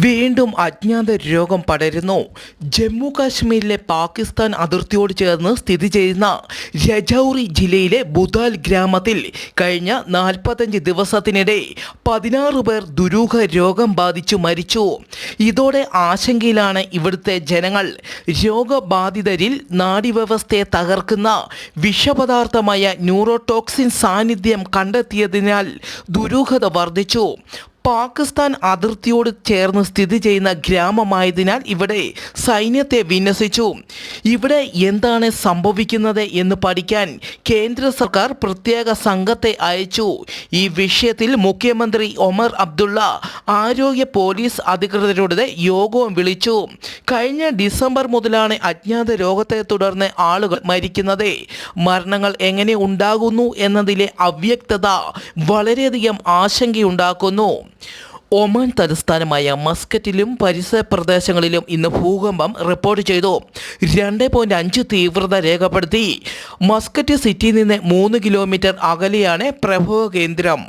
വീണ്ടും അജ്ഞാത രോഗം പടരുന്നു. ജമ്മു കാശ്മീരിലെ പാകിസ്ഥാൻ അതിർത്തിയോട് ചേർന്ന് സ്ഥിതി ചെയ്യുന്ന രജൌറി ജില്ലയിലെ ബുദാൽ ഗ്രാമത്തിൽ കഴിഞ്ഞ 45 ദിവസത്തിനിടെ 16 പേർ ദുരൂഹ രോഗം ബാധിച്ചു മരിച്ചു. ഇതോടെ ആശങ്കയിലാണ് ഇവിടുത്തെ ജനങ്ങൾ. രോഗബാധിതരിൽ നാഡീവ്യവസ്ഥയെ തകർക്കുന്ന വിഷപദാർത്ഥമായ ന്യൂറോടോക്സിൻ സാന്നിധ്യം കണ്ടെത്തിയതിനാൽ ദുരൂഹത വർദ്ധിച്ചു. പാകിസ്ഥാൻ അതിർത്തിയോട് ചേർന്ന് സ്ഥിതി ചെയ്യുന്ന ഗ്രാമമായതിനാൽ ഇവിടെ സൈന്യത്തെ വിന്യസിച്ചു. ഇവിടെ എന്താണ് സംഭവിക്കുന്നത് എന്ന് പഠിക്കാൻ കേന്ദ്ര സർക്കാർ പ്രത്യേക സംഘത്തെ അയച്ചു. ഈ വിഷയത്തിൽ മുഖ്യമന്ത്രി ഒമർ അബ്ദുള്ള ആരോഗ്യ പോലീസ് അധികൃതരുടെ യോഗവും വിളിച്ചു. കഴിഞ്ഞ ഡിസംബർ മുതലാണ് അജ്ഞാത രോഗത്തെ തുടർന്ന് ആളുകൾ മരിക്കുന്നത്. മരണങ്ങൾ എങ്ങനെ ഉണ്ടാകുന്നു എന്നതിലെ അവ്യക്തത വളരെയധികം ആശങ്കയുണ്ടാക്കുന്നു. ഒമാൻ തലസ്ഥാനമായ മസ്കറ്റിലും പരിസര പ്രദേശങ്ങളിലും ഇന്ന് ഭൂകമ്പം റിപ്പോർട്ട് ചെയ്തു. 2.5 തീവ്രത രേഖപ്പെടുത്തി. മസ്കറ്റ് സിറ്റിയിൽ നിന്ന് 3 കിലോമീറ്റർ അകലെയാണ് പ്രഭവ കേന്ദ്രം.